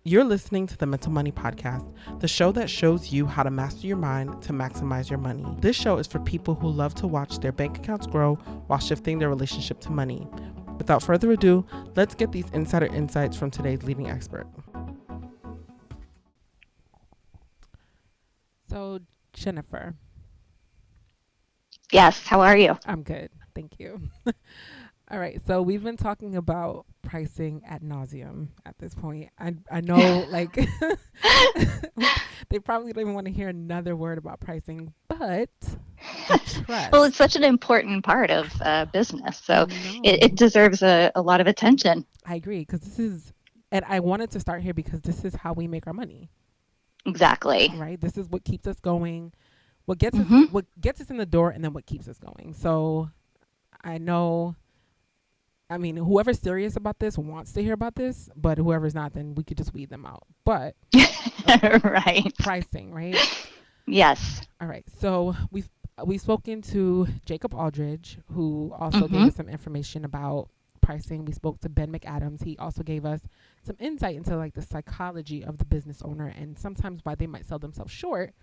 You're listening to the Mental Money Podcast, the show that shows you how to master your mind to maximize your money. This show is for people who love to watch their bank accounts grow while shifting their relationship to money. Without further ado, let's get these insider insights from today's leading expert. So, Jennifer, Yes, how are you? I'm good. Thank you. All right. So, we've been talking about pricing ad nauseum at this point. I know, like, they probably don't even want to hear another word about pricing, but I Well, it's trust. such an important part of business, I so it know. deserves a lot of attention. I agree because this is, and I wanted to start here because this is how we make our money, Exactly. right? This is what keeps us going, hmm what gets us in the door, and then what keeps us going. So, I know. I mean, whoever's serious about this wants to hear about this, but whoever's not, then we could just weed them out. But okay, Right. pricing, right? Yes. All right. So we've spoken to Jacob Aldridge, who also gave hmm us some information about pricing. We spoke to Ben McAdams. He also gave us some insight into like the psychology of the business owner and sometimes why they might sell themselves short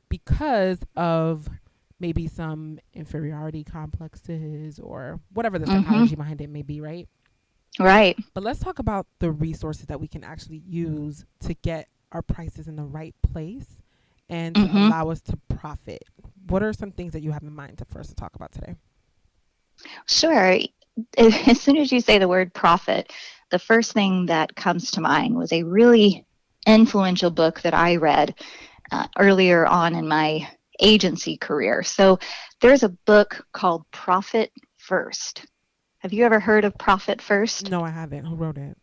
because of maybe some inferiority complexes or whatever the hmm psychology behind it may be, right? Right. But let's talk about the resources that we can actually use to get our prices in the right place and to hmm allow us to profit. What are some things that you have in mind for us to talk about today? Sure. As soon as you say the word profit, the first thing that comes to mind was a really influential book that I read earlier on in my agency career. So there's a book called Profit First. Have you ever heard of Profit First? No, I haven't. Who wrote it?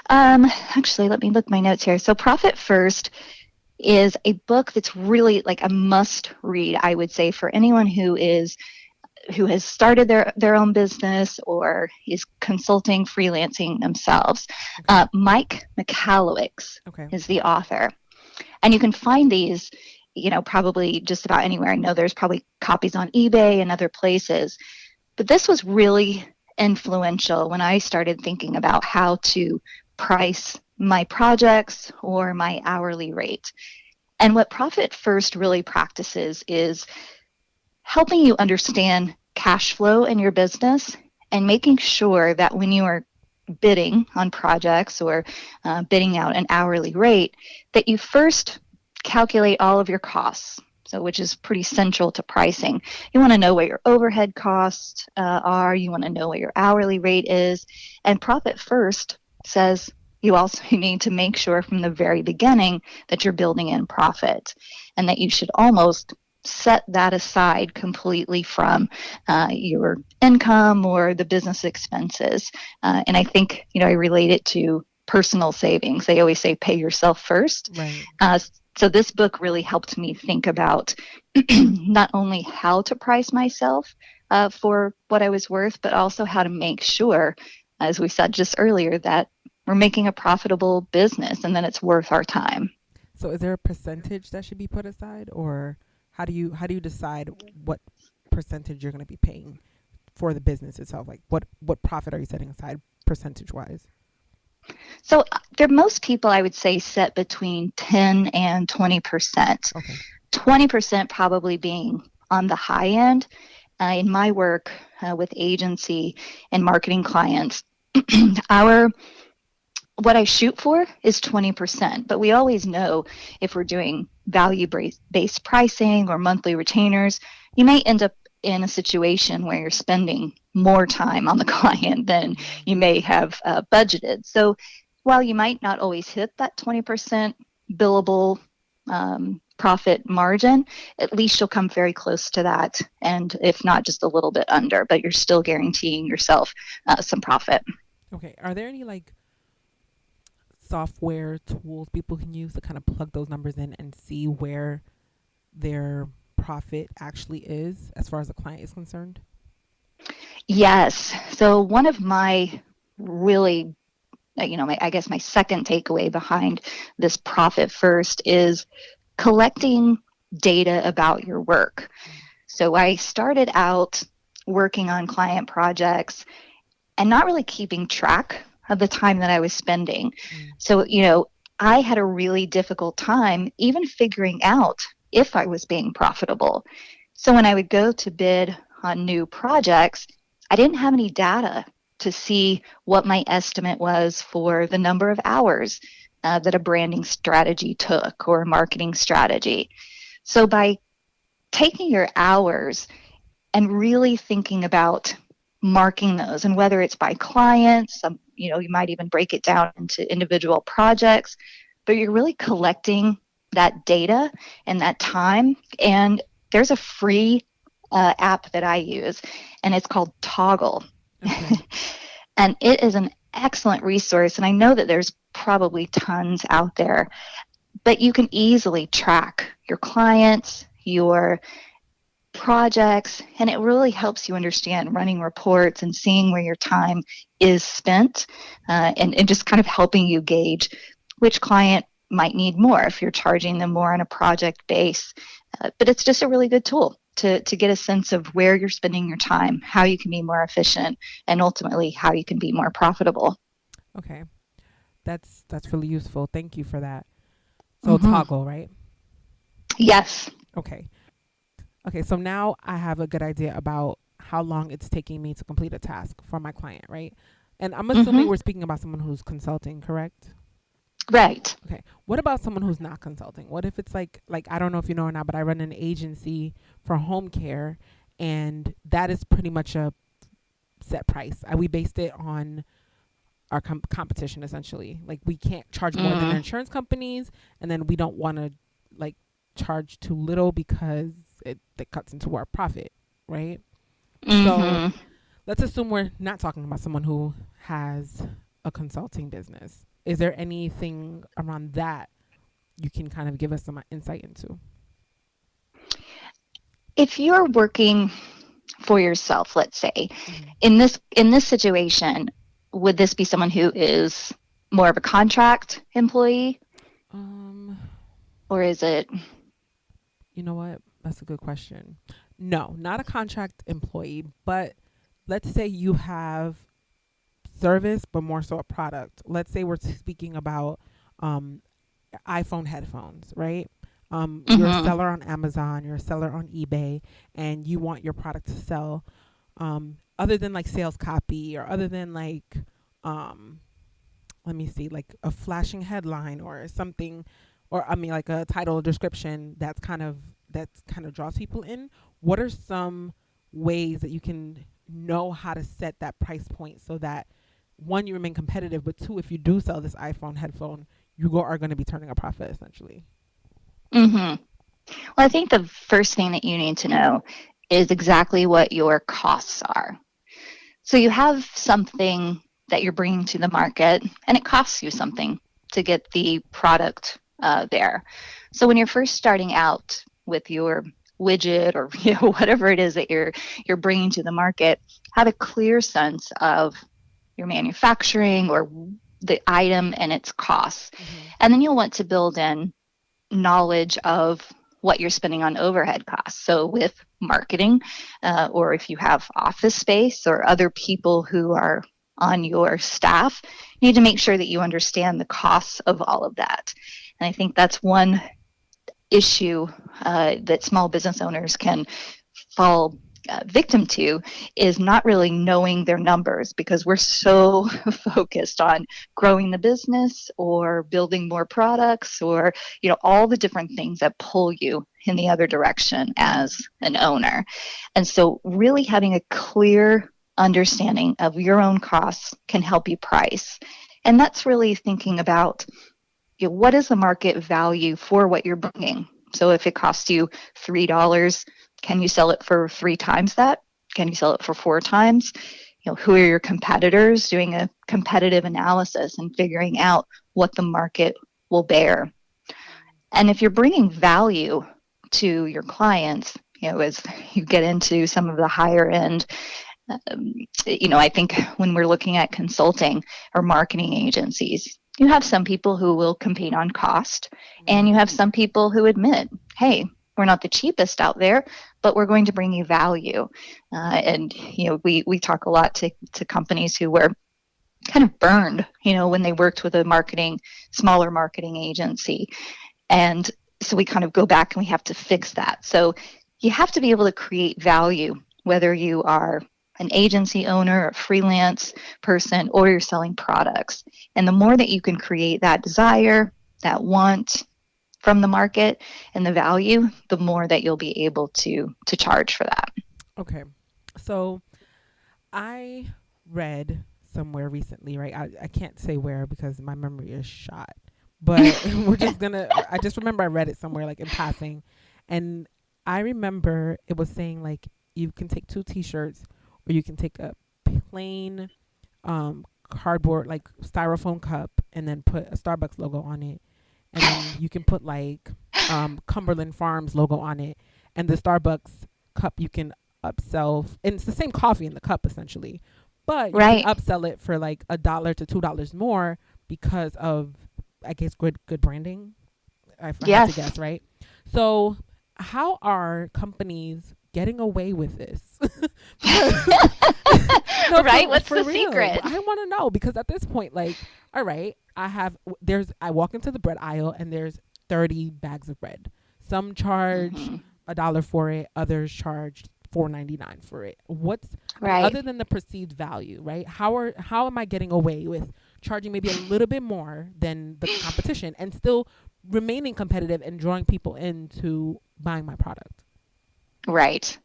Actually, let me look my notes here. So Profit First is a book that's really like a must read, I would say, for anyone who has started their own business or is consulting, freelancing themselves. Okay. Mike Michalowicz Okay. is the author, and you can find these, probably just about anywhere. I know there's probably copies on eBay and other places, but this was really influential when I started thinking about how to price my projects or my hourly rate. And what Profit First really practices is helping you understand cash flow in your business and making sure that when you are bidding on projects or bidding out an hourly rate, that you first calculate all of your costs. So, which is pretty central to pricing. You want to know what your overhead costs are. You want to know what your hourly rate is. And Profit First says you also need to make sure from the very beginning that you're building in profit and that you should almost set that aside completely from your income or the business expenses. And I think, I relate it to personal savings. They always say pay yourself first. Right. So this book really helped me think about not only how to price myself for what I was worth, but also how to make sure, as we said just earlier, that we're making a profitable business and that it's worth our time. So is there a percentage that should be put aside or how do you decide what percentage you're going to be paying for the business itself? Like what profit are you setting aside percentage wise? So there, most people, I would say, set between 10 and 20%. Okay. 20% probably being on the high end. In my work with agency and marketing clients, our what I shoot for is 20%, but we always know if we're doing value-based pricing or monthly retainers, you may end up in a situation where you're spending more time on the client than you may have budgeted. So while you might not always hit that 20% billable profit margin, at least you'll come very close to that. And if not, just a little bit under, but you're still guaranteeing yourself some profit. Okay. Are there any like software tools people can use to kind of plug those numbers in and see where their profit actually is as far as the client is concerned? Yes. So one of my really, I guess my second takeaway behind this Profit First is collecting data about your work. So I started out working on client projects and not really keeping track of the time that I was spending. Mm. So, I had a really difficult time even figuring out if I was being profitable. So when I would go to bid on new projects, I didn't have any data to see what my estimate was for the number of hours that a branding strategy took or a marketing strategy. So by taking your hours and really thinking about marking those, and whether it's by clients, you might even break it down into individual projects, but you're really collecting that data and that time. And there's a free app that I use, and it's called Toggl. Okay. And it is an excellent resource. And I know that there's probably tons out there, but you can easily track your clients, your projects, and it really helps you understand running reports and seeing where your time is spent, and just kind of helping you gauge which client might need more if you're charging them more on a project base. But it's just a really good tool to get a sense of where you're spending your time, how you can be more efficient, and ultimately how you can be more profitable. Okay. That's really useful. Thank you for that. So Toggl, right? Yes. Okay. Okay, so now I have a good idea about how long it's taking me to complete a task for my client, right? And I'm assuming we're speaking about someone who's consulting, correct? Right. Okay. What about someone who's not consulting? What if it's like I don't know if you know or not, but I run an agency for home care, and that is pretty much a set price. We based it on our competition, essentially. Like, we can't charge more than the insurance companies, and then we don't want to like charge too little because that cuts into our profit, right? So let's assume we're not talking about someone who has a consulting business. Is there anything around that you can kind of give us some insight into? If you're working for yourself, let's say, in this situation, would this be someone who is more of a contract employee? Or is it? You know what? That's a good question. No, not a contract employee, but let's say you have service, but more so a product. Let's say we're speaking about iPhone headphones, right? You're a seller on Amazon, you're a seller on eBay, and you want your product to sell, other than like sales copy, or other than like, let me see, like a flashing headline or something, or like a title or description that kind of draws people in. What are some ways that you can know how to set that price point so that, one, you remain competitive, but two, if you do sell this iPhone headphone, you are going to be turning a profit, essentially? Well, I think the first thing that you need to know is exactly what your costs are. So you have something that you're bringing to the market, and it costs you something to get the product there. So when you're first starting out with your widget, or whatever it is that you're bringing to the market, have a clear sense of your manufacturing or the item and its costs. And then you'll want to build in knowledge of what you're spending on overhead costs. So with marketing, or if you have office space or other people who are on your staff, you need to make sure that you understand the costs of all of that. And I think that's one issue that small business owners can fall victim to, is not really knowing their numbers, because we're so focused on growing the business or building more products, or all the different things that pull you in the other direction as an owner. And so really having a clear understanding of your own costs can help you price. And that's really thinking about, what is the market value for what you're bringing? So if it costs you $3, can you sell it for 3 times that? Can you sell it for 4 times? Who are your competitors? Doing a competitive analysis and figuring out what the market will bear. And if you're bringing value to your clients, as you get into some of the higher end, I think when we're looking at consulting or marketing agencies, you have some people who will compete on cost, and you have some people who admit, hey, we're not the cheapest out there, but we're going to bring you value. And we talk a lot to companies who were kind of burned, when they worked with a smaller marketing agency. And so we kind of go back and we have to fix that. So you have to be able to create value, whether you are an agency owner, a freelance person, or you're selling products. And the more that you can create that desire, that want from the market and the value, the more that you'll be able to charge for that. Okay. So I read somewhere recently, right? I can't say where because my memory is shot. But I just remember I read it somewhere like in passing. And I remember it was saying like you can take 2 t-shirts or you can take a plain cardboard, like styrofoam cup, and then put a Starbucks logo on it. And then you can put like Cumberland Farms logo on it. And the Starbucks cup you can upsell, and it's the same coffee in the cup essentially. But you Right. can upsell it for like $1 to $2 more because of, I guess, good branding. I have to Yes. guess, right? So how are companies getting away with this? No, Right? What's the real. secret? I want to know because at this point, like, all right, I walk into the bread aisle and there's 30 bags of bread. Some charge Mhm. $1 for it, others charge $4.99 for it. Right. Other than the perceived value, right? How am I getting away with charging maybe a little bit more than the competition and still remaining competitive and drawing people into buying my product? Right.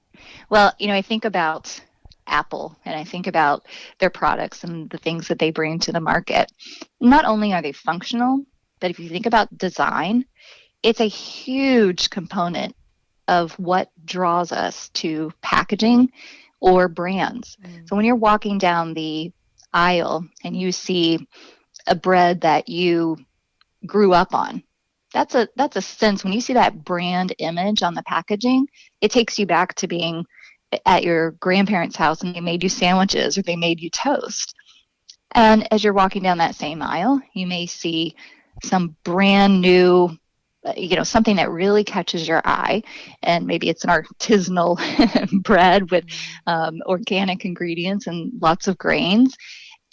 Well, I think about Apple and I think about their products and the things that they bring to the market. Not only are they functional, but if you think about design, it's a huge component of what draws us to packaging or brands. Mm. So when you're walking down the aisle and you see a bread that you grew up on, that's a sense. When you see that brand image on the packaging, it takes you back to being at your grandparents' house and they made you sandwiches or they made you toast. And as you're walking down that same aisle, you may see some brand new, something that really catches your eye. And maybe it's an artisanal bread with organic ingredients and lots of grains.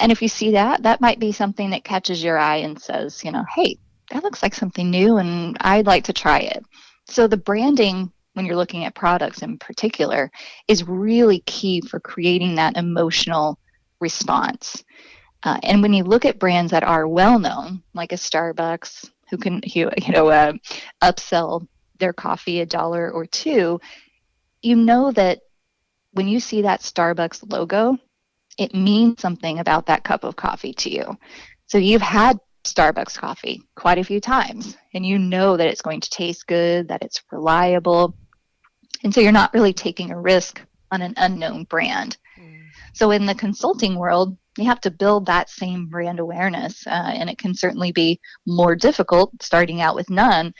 And if you see that, that might be something that catches your eye and says, hey, that looks like something new and I'd like to try it. So the branding, when you're looking at products in particular, is really key for creating that emotional response. And when you look at brands that are well known, like a Starbucks, who can upsell their coffee $1 or $2, you know that when you see that Starbucks logo, it means something about that cup of coffee to you. So you've had Starbucks coffee quite a few times, and you know that it's going to taste good, that it's reliable. And so you're not really taking a risk on an unknown brand. So in the consulting world, you have to build that same brand awareness, and it can certainly be more difficult starting out with none,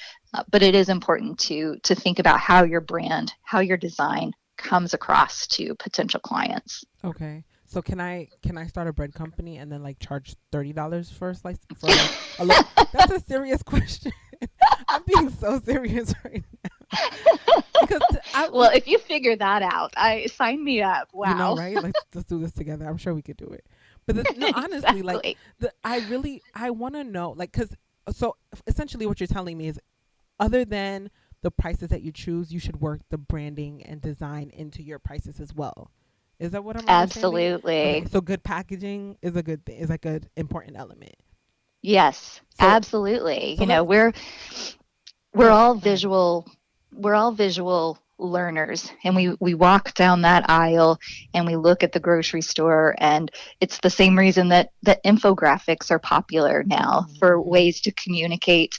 but it is important to think about how your brand, how your design comes across to potential clients. Okay. So can I start a bread company and then like charge $30 for a slice for That's a serious question. I'm being so serious right now. Because well, if you figure that out, sign me up. Wow. You know, right? Let's do this together. I'm sure we could do it. But honestly, like I want to know, like, so essentially what you're telling me is, other than the prices that you choose, you should work the branding and design into your prices as well. Is that what I'm understanding? Absolutely. Okay, so good packaging is a good thing. Is like an important element. Yes, absolutely. We're all visual. We're all visual learners, and we walk down that aisle and we look at the grocery store, and it's the same reason that infographics are popular now, for ways to communicate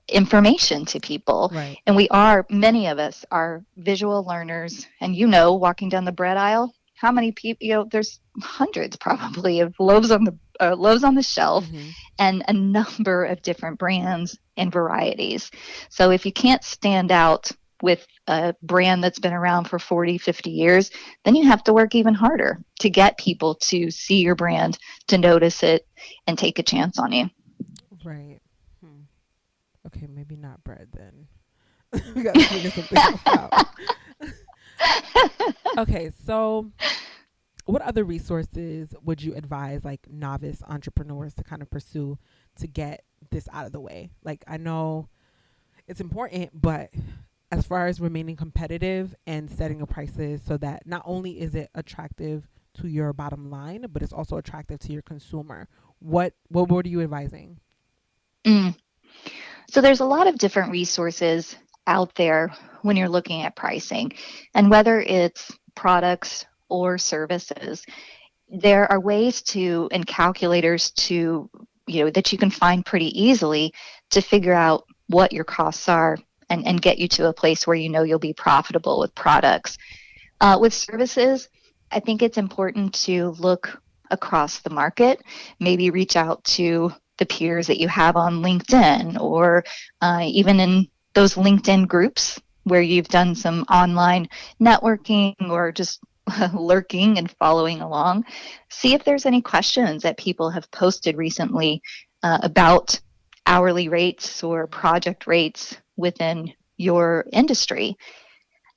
information to people. Right. And many of us are visual learners, and walking down the bread aisle, how many people, there's hundreds probably of loaves on the shelf, and a number of different brands and varieties. So if you can't stand out with a brand that's been around for 40, 50 years, then you have to work even harder to get people to see your brand, to notice it, and take a chance on you. Right. Okay, maybe not bread then. We got to figure something else out. Okay, so what other resources would you advise like novice entrepreneurs to kind of pursue to get this out of the way? Like, I know it's important, but as far as remaining competitive and setting your prices so that not only is it attractive to your bottom line, but it's also attractive to your consumer. What are you advising? Mm. So there's a lot of different resources out there when you're looking at pricing, and whether it's products or services, there are ways to and calculators to that you can find pretty easily to figure out what your costs are and get you to a place where you'll be profitable with products. With services, I think it's important to look across the market, maybe reach out to the peers that you have on LinkedIn, or even in those LinkedIn groups where you've done some online networking or just lurking and following along. See if there's any questions that people have posted recently about hourly rates or project rates within your industry.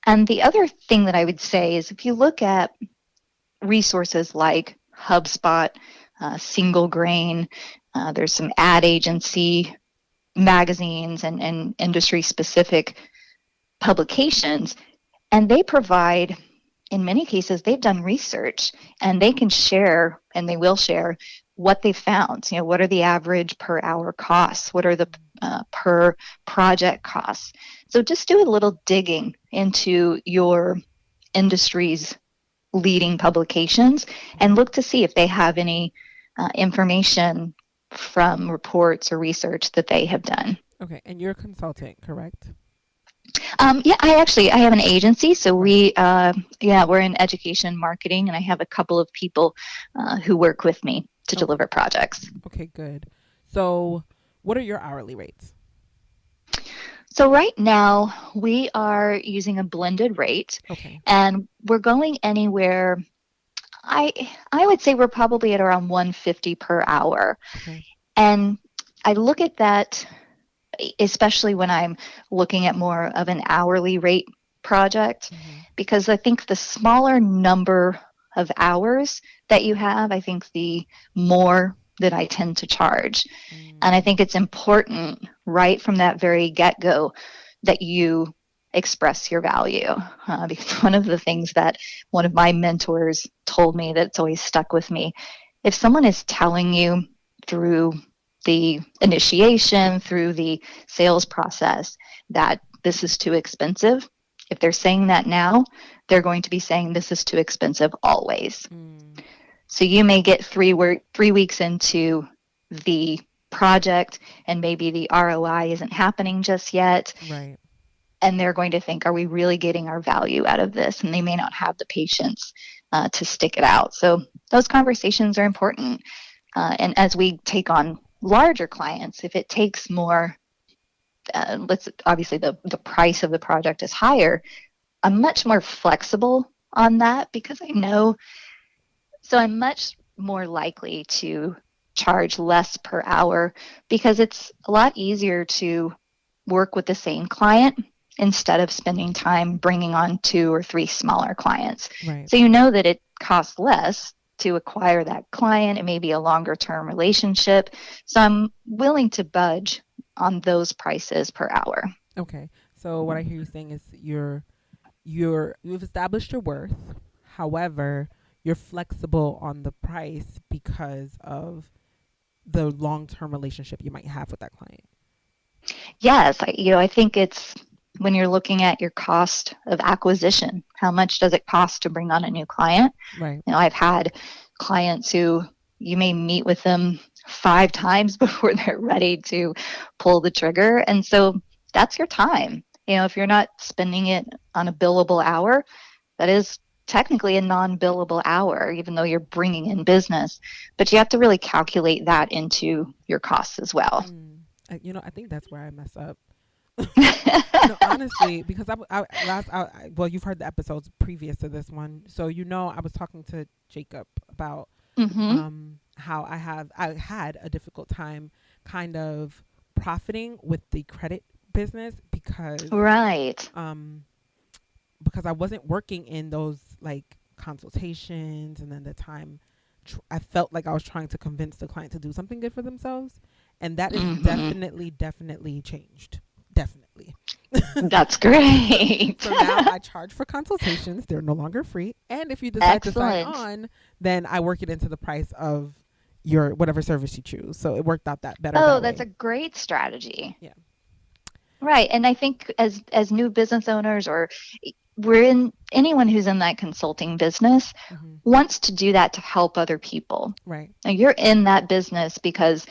And the other thing that I would say is if you look at resources like HubSpot, Single Grain, there's some ad agency magazines and industry specific publications, and they provide, in many cases, they've done research and they can share, and they will share what they found. What are the average per hour costs? What are the per project costs? So just do a little digging into your industry's leading publications and look to see if they have any information from reports or research that they have done. Okay, and you're a consultant, correct? Yeah, I have an agency, so we're in education marketing, and I have a couple of people who work with me to deliver projects. Okay, good. So what are your hourly rates? So right now we are using a blended rate, and we're going anywhere. I would say we're probably at around $150 per hour, and I look at that, especially when I'm looking at more of an hourly rate project, because I think the smaller number of hours that you have, I think the more that I tend to charge. And I think it's important right from that very get-go that you express your value. Because one of the things that one of my mentors told me that's always stuck with me, if someone is telling you through the initiation, through the sales process, that this is too expensive, if they're saying that now, they're going to be saying this is too expensive always. So you may get 3 weeks into the project and maybe the ROI isn't happening just yet. Right. And they're going to think, are we really getting our value out of this? And they may not have the patience to stick it out. So those conversations are important. And as we take on larger clients, if it takes more, obviously the price of the project is higher, I'm much more flexible on that because I know, so I'm much more likely to charge less per hour because it's a lot easier to work with the same client instead of spending time bringing on 2 or 3 smaller clients. Right. So you know that it costs less to acquire that client. It may be a longer term relationship. So I'm willing to budge on those prices per hour. Okay. So what I hear you saying is you've established your worth. However, you're flexible on the price because of the long-term relationship you might have with that client. Yes, I think it's when you're looking at your cost of acquisition, how much does it cost to bring on a new client? Right. I've had clients who you may meet with them 5 times before they're ready to pull the trigger. And so that's your time. If you're not spending it on a billable hour, that is technically a non-billable hour, even though you're bringing in business. But you have to really calculate that into your costs as well. I think that's where I mess up. No, honestly, because well, you've heard the episodes previous to this one, so I was talking to Jacob about how I had a difficult time kind of profiting with the credit business because right. Because I wasn't working in those like consultations, and then the time I felt like I was trying to convince the client to do something good for themselves. And that is definitely changed. Definitely. That's great. So now I charge for consultations. They're no longer free. And if you decide to sign on, then I work it into the price of your whatever service you choose. So it worked out that better. Oh, that's a great strategy. Yeah. Right. And I think as new business owners, or anyone who's in that consulting business wants to do that to help other people. Right. Now, you're in that business because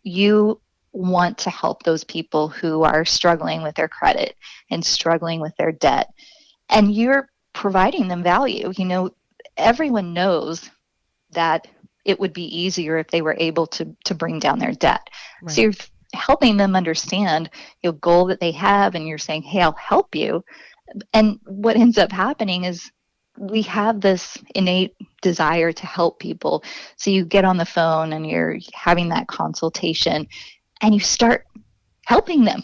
you want to help those people who are struggling with their credit and struggling with their debt. And you're providing them value. You know, everyone knows that it would be easier if they were able to bring down their debt. Right. So you're helping them understand your goal that they have, and you're saying, hey, I'll help you. And what ends up happening is we have this innate desire to help people. So you get on the phone and you're having that consultation and you start helping them.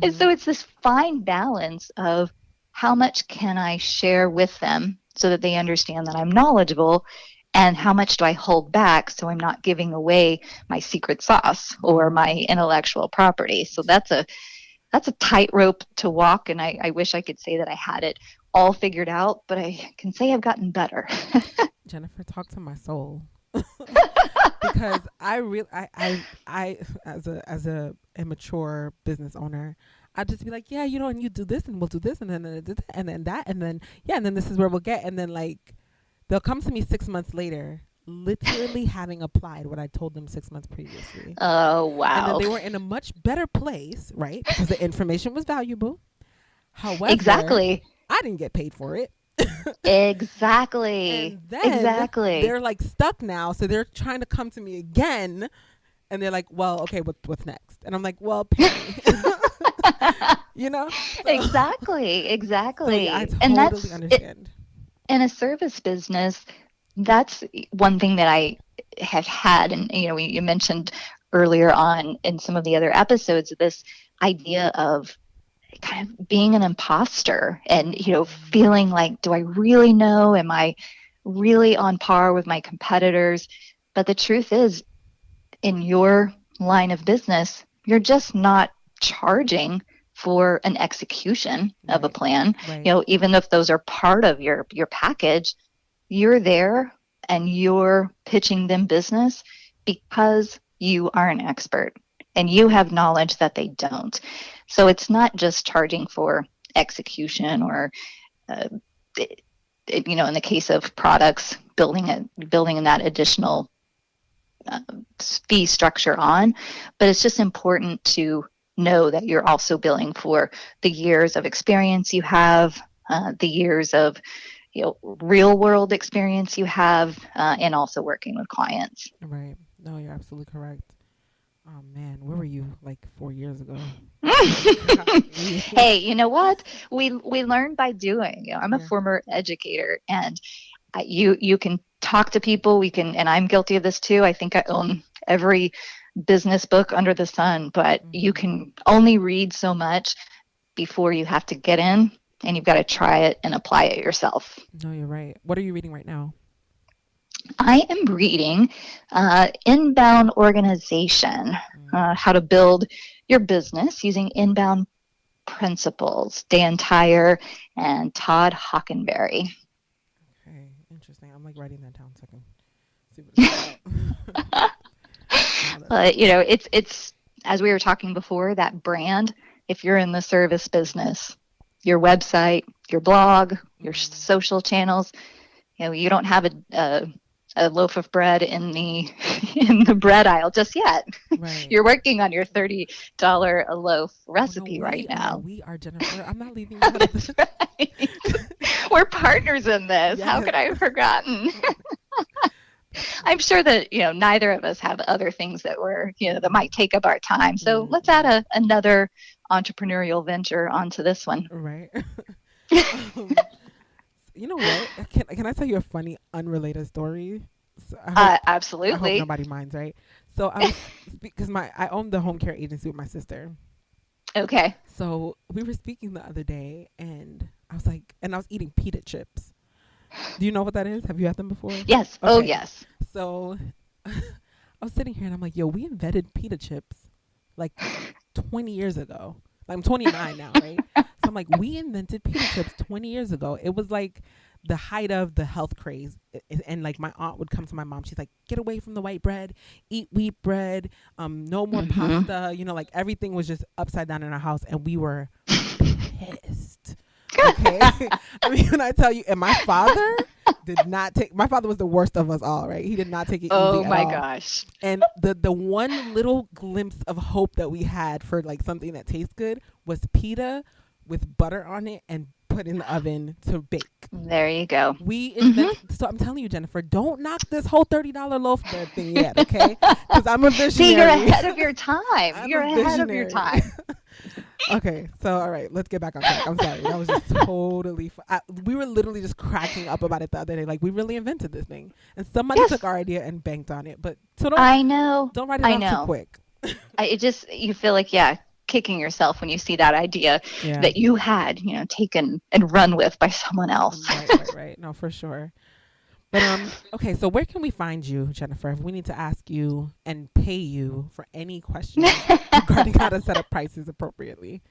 And so it's this fine balance of how much can I share with them so that they understand that I'm knowledgeable, and how much do I hold back so I'm not giving away my secret sauce or my intellectual property. So that's a tightrope to walk, and I wish I could say that I had it all figured out, but I can say I've gotten better. Jennifer, talk to my soul. Because I as a immature business owner, I'd just be like, yeah, you know, and you do this and we'll do this and then that and then and then this is where we'll get, and then like they'll come to me 6 months later, literally having applied what I told them 6 months previously. Oh, wow. And then they were in a much better place, right? Because the information was valuable. However, exactly. I didn't get paid for it. Exactly. And then they're like stuck now, so they're trying to come to me again, and they're like, well, okay, what's next? And I'm like, well, pay me. You know? So, exactly. So yeah, I totally and that's understand. In a service business, that's one thing that I have had, and you know, you mentioned earlier on in some of the other episodes, this idea of kind of being an imposter and, you know, feeling like, do I really know? Am I really on par with my competitors? But the truth is, in your line of business, you're just not charging for an execution of a plan. Right. You know, even if those are part of your package, you're there and you're pitching them business because you are an expert and you have knowledge that they don't. So it's not just charging for execution or, you know, in the case of products, building that additional fee structure on, but it's just important to know that you're also billing for the years of experience you have, the years of, you know, real world experience you have, and also working with clients. Right. No, you're absolutely correct. Oh man, where were you like 4 years ago? Hey, you know what? We learn by doing. You know, I'm a former educator, and you can talk to people. And I'm guilty of this too. I think I own every business book under the sun, but you can only read so much before you have to get in, and you've got to try it and apply it yourself. No, you're right. What are you reading right now? I am reading Inbound Organization, How to Build Your Business Using Inbound Principles, Dan Tyre and Todd Hockenberry. Okay, interesting. I'm like writing that down so I can see what it's about. But, you know, it's as we were talking before, that brand, if you're in the service business, your website, your blog, your social channels, you know, you don't have a loaf of bread in the bread aisle just yet. Right. You're working on your $30 a loaf recipe right now. We are, Jennifer. I'm not leaving you out of this. Right. We're partners in this. Yes. How could I have forgotten? I'm sure that, you know, neither of us have other things that that might take up our time. So let's add another entrepreneurial venture onto this one. Right. You know what? Can I tell you a funny, unrelated story? So absolutely. I hope nobody minds, right? So because I own the home care agency with my sister. Okay. So we were speaking the other day, and I was eating pita chips, Do you know what that is? Have you had them before? Yes. Okay. Oh, yes. So I was sitting here and I'm like, yo, we invented pita chips like 20 years ago. Like, I'm 29 now, right? So I'm like, we invented pita chips 20 years ago. It was like the height of the health craze. And like my aunt would come to my mom. She's like, get away from the white bread, eat wheat bread, no more pasta. You know, like everything was just upside down in our house. And we were pissed. Okay. I mean, when I tell you, and my father my father was the worst of us all, right? He did not take it easy at all. Oh my gosh. And the one little glimpse of hope that we had for like something that tastes good was pita with butter on it and put in the oven to bake. There you go. We invent. So I'm telling you, Jennifer, don't knock this whole $30 loaf bread thing yet, okay? Because I'm a visionary. See, you're ahead of your time. You're ahead of your time. Okay, so all right, let's get back on track. I'm sorry, that was just totally. We were literally just cracking up about it the other day. Like, we really invented this thing, and somebody took our idea and banked on it. But so don't. I know. Don't write it off too quick. You feel like kicking yourself when you see that idea that you had taken and run with by someone else. Right. No, for sure. But okay, so where can we find you, Jennifer, if we need to ask you and pay you for any questions regarding how to set up prices appropriately?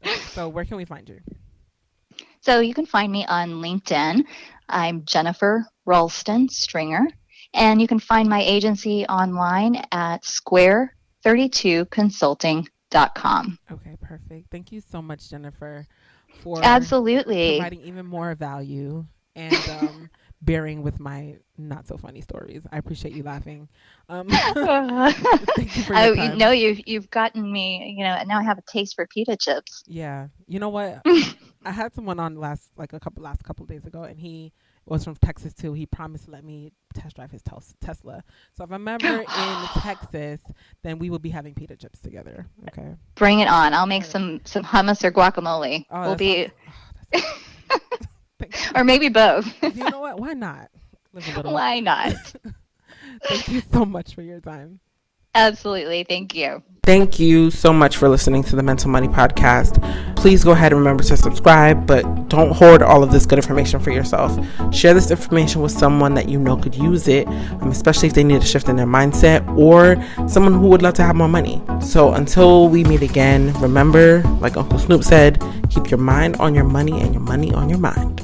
Okay, so where can we find you? So you can find me on LinkedIn. I'm Jennifer Ralston Stringer, and you can find my agency online at square32consulting.com. Okay, perfect. Thank you so much, Jennifer, for absolutely providing even more value and bearing with my not so funny stories. I appreciate you laughing. Thank you for your time. You've gotten me. Now I have a taste for pita chips. Yeah, you know what? I had someone on last couple days ago, and he was from Texas too. He promised to let me test drive his Tesla. So if I'm ever in Texas, then we will be having pita chips together. Okay. Bring it on. I'll make some hummus or guacamole. Or maybe both. You know what? Why not? Why not? Thank you so much for your time. Absolutely. Thank you. Thank you so much for listening to the Mental Money Podcast. Please go ahead and remember to subscribe, but don't hoard all of this good information for yourself. Share this information with someone that you know could use it, especially if they need a shift in their mindset or someone who would love to have more money. So until we meet again, remember, like Uncle Snoop said, keep your mind on your money and your money on your mind.